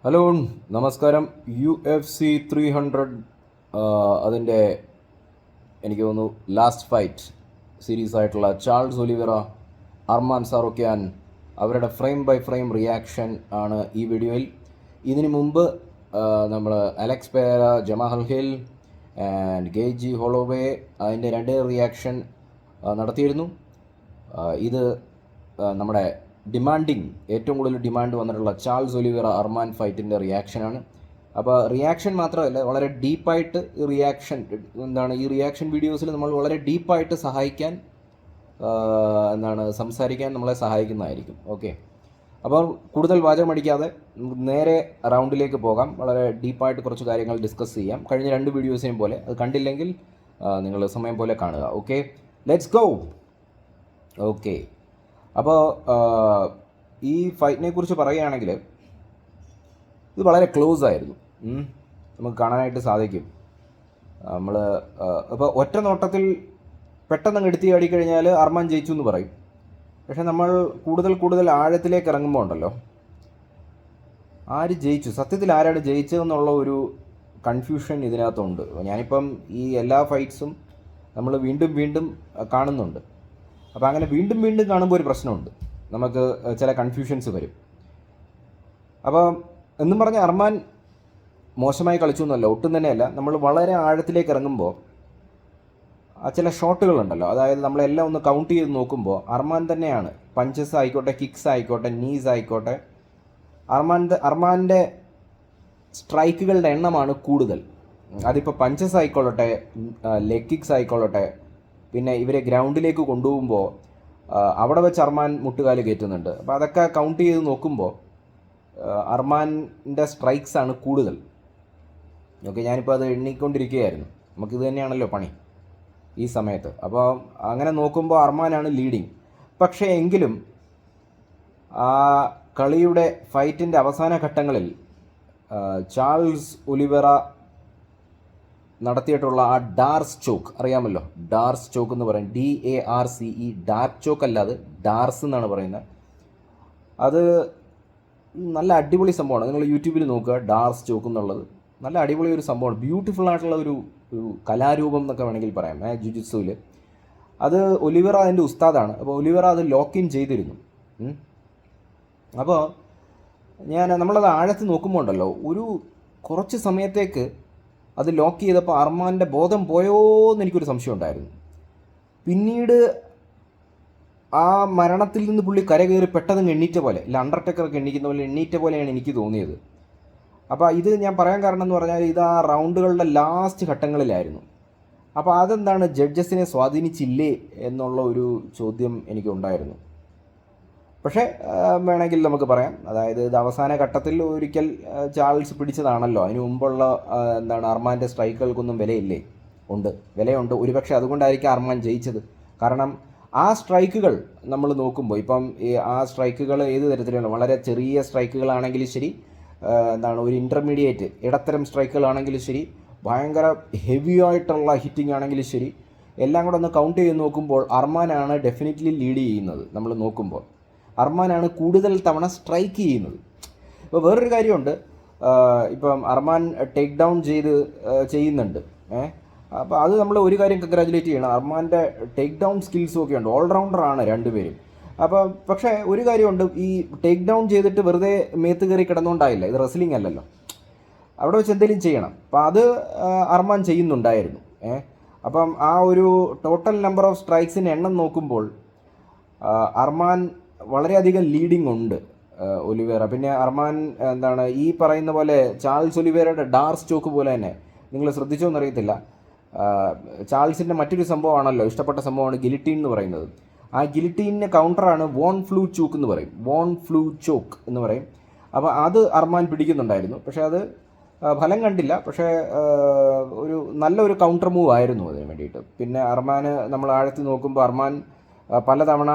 Hello, നമസ്കാരം. UFC 300 അതിൻ്റെ എനിക്ക് തോന്നുന്നു ലാസ്റ്റ് ഫൈറ്റ് സീരീസ് ആയിട്ടുള്ള ചാൾസ് ഒലിവേറ, അർമാൻ സാറുഖ്യാൻ, അവരുടെ ഫ്രെയിം ബൈ ഫ്രെയിം റിയാക്ഷൻ ആണ് ഈ വീഡിയോയിൽ. ഇതിനു മുമ്പ് നമ്മൾ അലക്സ് പേര, ജമാൽ ഹിൽ ആൻഡ് ഗേജി ഹോളോവേ അതിൻ്റെ രണ്ട് റിയാക്ഷൻ നടത്തിയിരുന്നു. ഇത് നമ്മുടെ ഏറ്റവും കൂടുതൽ ഡിമാൻഡ് വന്നിട്ടുള്ള ചാൾസ് ഒലിവേറ അർമാൻ ഫൈറ്റിൻ്റെ റിയാക്ഷനാണ്. അപ്പോൾ റിയാക്ഷൻ മാത്രമല്ല, വളരെ ഡീപ്പായിട്ട് ഈ റിയാക്ഷൻ വീഡിയോസിൽ നമ്മൾ വളരെ ഡീപ്പായിട്ട് സംസാരിക്കാൻ നമ്മളെ സഹായിക്കുന്നതായിരിക്കും. ഓക്കെ, അപ്പോൾ കൂടുതൽ വാചകമടിക്കാതെ നേരെ റൗണ്ടിലേക്ക് പോകാം. വളരെ ഡീപ്പായിട്ട് കുറച്ച് കാര്യങ്ങൾ ഡിസ്കസ് ചെയ്യാം, കഴിഞ്ഞ രണ്ട് വീഡിയോസിനെയും പോലെ. അത് കണ്ടില്ലെങ്കിൽ നിങ്ങൾ സമയം പോലെ കാണുക. Okay, let's go. ഓക്കെ, അപ്പോൾ ഈ ഫൈറ്റിനെ കുറിച്ച് പറയുകയാണെങ്കിൽ ഇത് വളരെ ക്ലോസ് ആയിരുന്നു. നമുക്ക് കാണാനായിട്ട് സാധിക്കും. അപ്പോൾ ഒറ്റ നോട്ടത്തിൽ പെട്ടെന്ന് എടുത്തി ആടിക്കഴിഞ്ഞാൽ അർമാൻ ജയിച്ചു എന്ന് പറയും. പക്ഷെ നമ്മൾ കൂടുതൽ ആഴത്തിലേക്ക് ഇറങ്ങുമ്പോൾ ഉണ്ടല്ലോ, ആര് ജയിച്ചു, സത്യത്തിൽ ആരാണ് ജയിച്ചതെന്നുള്ള ഒരു കൺഫ്യൂഷൻ ഇതിനകത്തുണ്ട്. ഞാനിപ്പം ഈ എല്ലാ ഫൈറ്റ്സും നമ്മൾ വീണ്ടും കാണുന്നുണ്ട്. അപ്പോൾ അങ്ങനെ വീണ്ടും കാണുമ്പോൾ ഒരു പ്രശ്നമുണ്ട്, നമുക്ക് ചില കൺഫ്യൂഷൻസ് വരും. അപ്പോൾ എന്നും പറഞ്ഞ അർമാൻ മോശമായി കളിച്ചു എന്നല്ല, ഒട്ടും തന്നെയല്ല. നമ്മൾ വളരെ ആഴത്തിലേക്ക് ഇറങ്ങുമ്പോൾ ചില ഷോട്ടുകളുണ്ടല്ലോ, അതായത് നമ്മളെല്ലാം ഒന്ന് കൗണ്ട് ചെയ്ത് നോക്കുമ്പോൾ അർമാൻ തന്നെയാണ്. പഞ്ചസ് ആയിക്കോട്ടെ, കിക്സ് ആയിക്കോട്ടെ, നീസ് ആയിക്കോട്ടെ, അർമാൻ്റെ സ്ട്രൈക്കുകളുടെ എണ്ണമാണ് കൂടുതൽ. അതിപ്പോൾ പഞ്ചസ് ആയിക്കൊള്ളട്ടെ, ലെഗ് കിക്സ് ആയിക്കൊള്ളട്ടെ, പിന്നെ ഇവരെ ഗ്രൗണ്ടിലേക്ക് കൊണ്ടുപോകുമ്പോൾ അവിടെ വെച്ച് അർമാൻ മുട്ടുകാല് കയറ്റുന്നുണ്ട്. അപ്പോൾ അതൊക്കെ കൗണ്ട് ചെയ്ത് നോക്കുമ്പോൾ അർമാൻ്റെ സ്ട്രൈക്സ് ആണ് കൂടുതൽ. ഓക്കെ, ഞാനിപ്പോൾ അത് എണ്ണിക്കൊണ്ടിരിക്കുകയായിരുന്നു. നമുക്കിത് തന്നെയാണല്ലോ പണി ഈ സമയത്ത്. അപ്പോൾ അങ്ങനെ നോക്കുമ്പോൾ അർമാനാണ് ലീഡിങ്. പക്ഷേ എങ്കിലും ആ കളിയുടെ ഫൈറ്റിൻ്റെ അവസാന ഘട്ടങ്ങളിൽ ചാൾസ് ഒലിവേറ നടത്തിയിട്ടുള്ള ആ ഡാർസ് ചോക്ക് അറിയാമല്ലോ. ഡാർസ് ചോക്ക് എന്ന് പറയും, DARCE, ഡാർക്ക് ചോക്ക് അല്ല, അത് ഡാർസ് എന്നാണ് പറയുന്നത്. അത് നല്ല അടിപൊളി സംഭവമാണ്. നിങ്ങൾ യൂട്യൂബിൽ നോക്കുക, ഡാർസ് ചോക്ക് എന്നുള്ളത് നല്ല അടിപൊളി ഒരു സംഭവമാണ്. ബ്യൂട്ടിഫുൾ ആയിട്ടുള്ള ഒരു കലാരൂപം എന്നൊക്കെ വേണമെങ്കിൽ പറയാം ജുജിറ്റ്സുവിൽ. അത് ഒലിവേറ അതിൻ്റെ ഉസ്താദാണ്. അപ്പോൾ ഒലിവേറ അത് ലോക്ക് ഇൻ ചെയ്തിരുന്നു. അപ്പോൾ നമ്മളത് ആഴത്ത് നോക്കുമ്പോൾ ഉണ്ടല്ലോ, ഒരു കുറച്ച് സമയത്തേക്ക് അത് ലോക്ക് ചെയ്തപ്പോൾ അർമാൻ്റെ ബോധം പോയോ എന്ന് എനിക്കൊരു സംശയം ഉണ്ടായിരുന്നു. പിന്നീട് ആ മരണത്തിൽ നിന്ന് പുള്ളി കരകയറി പെട്ടെന്ന് എണ്ണീറ്റ പോലെ, ഇല്ല അണ്ടർടേക്കറൊക്കെ എണ്ണീക്കുന്ന പോലെ എണ്ണീറ്റ പോലെയാണ് എനിക്ക് തോന്നിയത്. അപ്പോൾ ഇത് ഞാൻ പറയാൻ കാരണം എന്ന് പറഞ്ഞാൽ, ഇത് ആ റൗണ്ടുകളുടെ ലാസ്റ്റ് ഘട്ടങ്ങളിലായിരുന്നു. അപ്പോൾ അതെന്താണ്, ജഡ്ജസിനെ സ്വാധീനിച്ചില്ലേ എന്നുള്ള ഒരു ചോദ്യം എനിക്കുണ്ടായിരുന്നു. പക്ഷേ വേണമെങ്കിൽ നമുക്ക് പറയാം, അതായത് ഇത് അവസാന ഘട്ടത്തിൽ ഒരിക്കൽ ചാൾസ് പിടിച്ചതാണല്ലോ. അതിന് മുമ്പുള്ള അർമാൻ്റെ സ്ട്രൈക്കുകൾക്കൊന്നും വിലയുണ്ട്. ഒരുപക്ഷെ അതുകൊണ്ടായിരിക്കും അർമാൻ ജയിച്ചത്. കാരണം ആ സ്ട്രൈക്കുകൾ നമ്മൾ നോക്കുമ്പോൾ ഇപ്പം ആ സ്ട്രൈക്കുകൾ ഏത് തരത്തിലാണ്, വളരെ ചെറിയ സ്ട്രൈക്കുകളാണെങ്കിലും ശരി, ഒരു ഇൻ്റർമീഡിയറ്റ് ഇടത്തരം സ്ട്രൈക്കുകളാണെങ്കിലും ശരി, ഭയങ്കര ഹെവി ആയിട്ടുള്ള ഹിറ്റിംഗ് ആണെങ്കിലും ശരി, എല്ലാം കൂടെ ഒന്ന് കൗണ്ട് ചെയ്ത് നോക്കുമ്പോൾ അർമാനാണ് ഡെഫിനറ്റ്ലി ലീഡ് ചെയ്യുന്നത്. നമ്മൾ നോക്കുമ്പോൾ അർമാനാണ് കൂടുതൽ തവണ സ്ട്രൈക്ക് ചെയ്യുന്നത്. ഇപ്പോൾ വേറൊരു കാര്യമുണ്ട്, ഇപ്പം അർമാൻ ടേക്ക് ഡൗൺ ചെയ്യുന്നുണ്ട്. അപ്പോൾ അത് നമ്മൾ ഒരു കാര്യം കൺഗ്രാജുലേറ്റ് ചെയ്യണം, അർമാൻ്റെ ടേക്ക് ഡൗൺ സ്കിൽസും ഒക്കെ ഉണ്ട്. ഓൾറൗണ്ടറാണ് രണ്ടുപേരും. അപ്പോൾ പക്ഷേ ഒരു കാര്യമുണ്ട്, ഈ ടേക്ക് ഡൗൺ ചെയ്തിട്ട് വെറുതെ മേത്ത് കയറി കിടന്നുകൊണ്ടായില്ല, ഇത് റെസ്ലിംഗ് അല്ലല്ലോ, അവിടെ വെച്ച് എന്തെങ്കിലും ചെയ്യണം. അപ്പോൾ അത് അർമാൻ ചെയ്യുന്നുണ്ടായിരുന്നു. അപ്പം ആ ഒരു ടോട്ടൽ നമ്പർ ഓഫ് സ്ട്രൈക്സിൻ്റെ എണ്ണം നോക്കുമ്പോൾ അർമാൻ വളരെയധികം ലീഡിങ് ഉണ്ട് ഒലിവേറ. പിന്നെ അർമാൻ ഈ പറയുന്ന പോലെ ചാൾസ് ഒലിവേറയുടെ ഡാർസ് ചോക്ക് പോലെ തന്നെ, നിങ്ങൾ ശ്രദ്ധിച്ചോ എന്നറിയത്തില്ല, ചാൾസിൻ്റെ മറ്റൊരു സംഭവമാണല്ലോ, ഇഷ്ടപ്പെട്ട സംഭവമാണ് ഗിലിറ്റീൻ എന്ന് പറയുന്നത്. ആ ഗിലിറ്റീനിൻ്റെ കൗണ്ടറാണ് വോൺ ഫ്ലൂ ചോക്ക് എന്ന് പറയും. അപ്പോൾ അത് അർമാൻ പിടിക്കുന്നുണ്ടായിരുന്നു. പക്ഷേ അത് ഫലം കണ്ടില്ല. പക്ഷേ നല്ലൊരു കൗണ്ടർ മൂവ് ആയിരുന്നു അതിന് വേണ്ടിയിട്ട്. പിന്നെ അർമാന് നമ്മൾ ആഴത്തിൽ നോക്കുമ്പോൾ അർമാൻ പലതവണ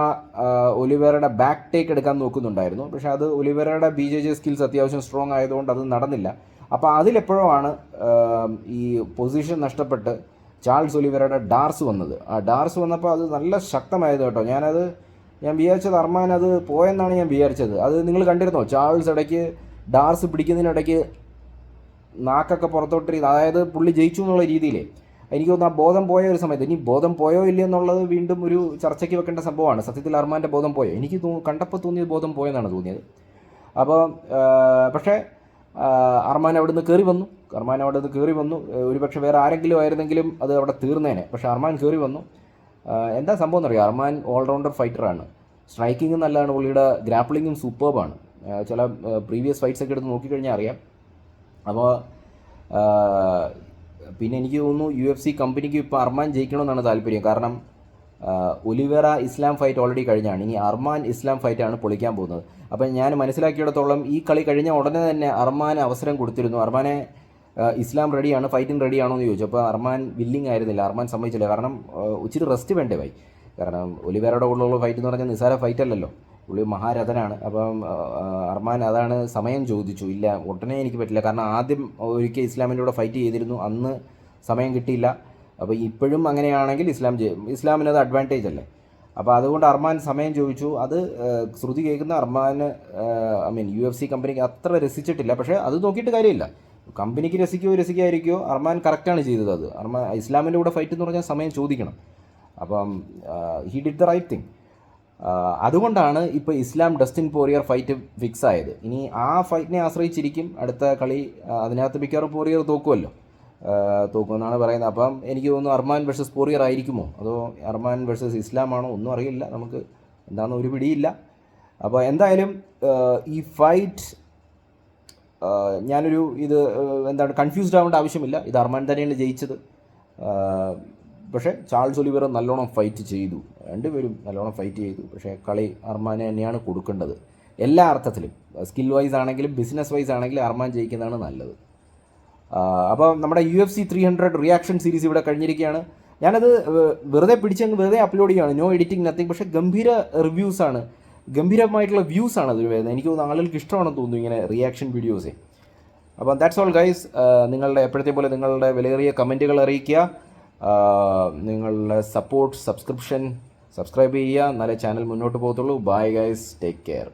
ഒലിവേറയുടെ ബാക്ക് ടേക്ക് എടുക്കാൻ നോക്കുന്നുണ്ടായിരുന്നു. പക്ഷേ അത് ഒലിവേറയുടെ BJJ സ്കിൽസ് അത്യാവശ്യം സ്ട്രോങ് ആയതുകൊണ്ട് അത് നടന്നില്ല. അപ്പോൾ അതിലെപ്പോഴോ ആണ് ഈ പൊസിഷൻ നഷ്ടപ്പെട്ട് ചാൾസ് ഒലിവേറയുടെ ഡാർസ് വന്നത്. ആ ഡാർസ് വന്നപ്പോൾ അത് നല്ല ശക്തമായത് കേട്ടോ. ഞാൻ വിചാരിച്ചത് അർമാൻ അത് പോയെന്നാണ് ഞാൻ വിചാരിച്ചത്. അത് നിങ്ങൾ കണ്ടിരുന്നോ, ചാൾസ് ഇടയ്ക്ക് ഡാർസ് പിടിക്കുന്നതിനിടയ്ക്ക് നാക്കൊക്കെ പുറത്തോട്ട്, അതായത് പുള്ളി ജയിച്ചു എന്നുള്ള രീതിയിൽ എനിക്ക് തോന്നുന്നു ആ ബോധം പോയ ഒരു സമയത്ത്. ഇനി ബോധം പോയോ ഇല്ലയോ എന്നുള്ളത് വീണ്ടും ഒരു ചർച്ചയ്ക്ക് വെക്കേണ്ട സംഭവമാണ്. സത്യത്തിൽ അർമാൻ്റെ ബോധം പോയോ? എനിക്ക് കണ്ടപ്പോൾ തോന്നിയത് ബോധം പോയെന്നാണ് തോന്നിയത്. അപ്പോൾ പക്ഷേ അർമാൻ അവിടെ നിന്ന് കയറി വന്നു. ഒരുപക്ഷെ വേറെ ആരെങ്കിലും ആയിരുന്നെങ്കിലും അത് അവിടെ തീർന്നേനെ. പക്ഷേ അർമാൻ കയറി വന്നു. എന്താ സംഭവം എന്നറിയാം, അർമാൻ ഓൾറൗണ്ടർ ഫൈറ്ററാണ്. സ്ട്രൈക്കിങ്ങും നല്ലതാണ്, പുള്ളിയുടെ ഗ്രാപ്ലിങ്ങും സൂപ്പർബാണ്. ചില പ്രീവിയസ് ഫൈറ്റ്സൊക്കെ എടുത്ത് നോക്കിക്കഴിഞ്ഞാൽ അറിയാം. അപ്പോൾ പിന്നെ എനിക്ക് തോന്നുന്നു UFC കമ്പനിക്ക് ഇപ്പോൾ അർമാൻ ജയിക്കണമെന്നാണ് താല്പര്യം. കാരണം ഒലിവേറ ഇസ്ലാം ഫൈറ്റ് ഓൾറെഡി കഴിഞ്ഞാണ്. ഇനി അർമാൻ ഇസ്ലാം ഫൈറ്റാണ് പൊളിക്കാൻ പോകുന്നത്. അപ്പം ഞാൻ മനസ്സിലാക്കിയിടത്തോളം ഈ കളി കഴിഞ്ഞ ഉടനെ തന്നെ അർമാന് അവസരം കൊടുത്തിരുന്നു. അർമാനെ ഇസ്ലാം റെഡിയാണ്, ഫൈറ്റിംഗ് റെഡിയാണോ എന്ന് ചോദിച്ചു. അപ്പോൾ അർമാൻ വില്ലിങ് ആയിരുന്നില്ല, അർമാൻ സമ്മതിച്ചില്ല. കാരണം ഇച്ചിരി റെസ്റ്റ് വേണ്ടേ ഭായി. കാരണം ഒലിവേറയുടെ കൂടെയുള്ള ഫൈറ്റ് എന്ന് പറഞ്ഞാൽ നിസ്സാര ഫൈറ്റ് അല്ലല്ലോ, പുള്ളി മഹാരഥനാണ്. അപ്പം അർമാൻ അതാണ് സമയം ചോദിച്ചു. ഇല്ല, ഉടനെ എനിക്ക് പറ്റില്ല. കാരണം ആദ്യം ഒരിക്കൽ ഇസ്ലാമിൻ്റെ കൂടെ ഫൈറ്റ് ചെയ്തിരുന്നു, അന്ന് സമയം കിട്ടിയില്ല. അപ്പോൾ ഇപ്പോഴും അങ്ങനെയാണെങ്കിൽ ഇസ്ലാമിനത് അഡ്വാൻറ്റേജ് അല്ലേ. അപ്പോൾ അതുകൊണ്ട് അർമാൻ സമയം ചോദിച്ചു. അത് ശ്രുതി കേൾക്കുന്ന അർമാന് UFC കമ്പനിക്ക് അത്ര രസിച്ചിട്ടില്ല. പക്ഷേ അത് നോക്കിയിട്ട് കാര്യമില്ല, കമ്പനിക്ക് രസിക്കാതിരിക്കുമോ, അർമാൻ കറക്റ്റാണ് ചെയ്തത്. അത് ഇസ്ലാമിൻ്റെ കൂടെ ഫൈറ്റ് എന്ന് പറഞ്ഞാൽ സമയം ചോദിക്കണം. അപ്പം he did the right thing. അതുകൊണ്ടാണ് ഇപ്പോൾ Islam Dustin Poirier fight fix ആയത്. ഇനി ആ ഫൈറ്റിനെ ആശ്രയിച്ചിരിക്കും അടുത്ത കളി. അതിനകത്ത് മിക്കവാറും പോറിയർ തോക്കുമെന്നാണ് പറയുന്നത്. അപ്പം എനിക്ക് തോന്നുന്നു അർമാൻ വേഴ്സസ് പോറിയർ ആയിരിക്കുമോ, അതോ അർമാൻ വേഴ്സസ് ഇസ്ലാം ആണോ, ഒന്നും അറിയില്ല, നമുക്ക് എന്താണെന്ന് ഒരു പിടിയില്ല. അപ്പോൾ എന്തായാലും ഈ ഫൈറ്റ് ഞാനൊരു കൺഫ്യൂസ്ഡ് ആവേണ്ട ആവശ്യമില്ല. ഇത് അർമാൻ തന്നെയാണ് ജയിച്ചത്. പക്ഷേ ചാൾസ് ഒലിവേറ നല്ലോണം ഫൈറ്റ് ചെയ്തു, രണ്ടുപേരും നല്ലോണം ഫൈറ്റ് ചെയ്തു. പക്ഷേ കളി അർമാനെ തന്നെയാണ് കൊടുക്കേണ്ടത് എല്ലാ അർത്ഥത്തിലും. സ്കിൽ വൈസ് ആണെങ്കിലും ബിസിനസ് വൈസ് ആണെങ്കിലും അർമാൻ ജയിക്കുന്നതാണ് നല്ലത്. അപ്പോൾ നമ്മുടെ UFC 300 റിയാക്ഷൻ സീരീസ് ഇവിടെ കഴിഞ്ഞിരിക്കുകയാണ്. ഞാനത് വെറുതെ വെറുതെ അപ്ലോഡ് ചെയ്യുകയാണ്, നോ എഡിറ്റിംഗ് നത്തിങ്. പക്ഷേ ഗംഭീര റിവ്യൂസാണ്, ഗംഭീരമായിട്ടുള്ള വ്യൂസാണ് അതിൽ വരുന്നത്. എനിക്ക് തോന്നുന്നു ആളുകൾക്ക് ഇഷ്ടമാണെന്ന് തോന്നുന്നു ഇങ്ങനെ റിയാക്ഷൻ വീഡിയോസേ. അപ്പോൾ ദാറ്റ്സ് ഓൾ ഗൈസ്. നിങ്ങളുടെ എപ്പോഴത്തെ പോലെ നിങ്ങളുടെ വിലയേറിയ കമൻറ്റുകൾ അറിയിക്കുക. നിങ്ങളുടെ സപ്പോർട്ട്, സബ്സ്ക്രൈബ് ചെയ്യുക, എന്നാലേ ചാനൽ മുന്നോട്ട് പോകത്തുള്ളൂ. Bye guys, take care.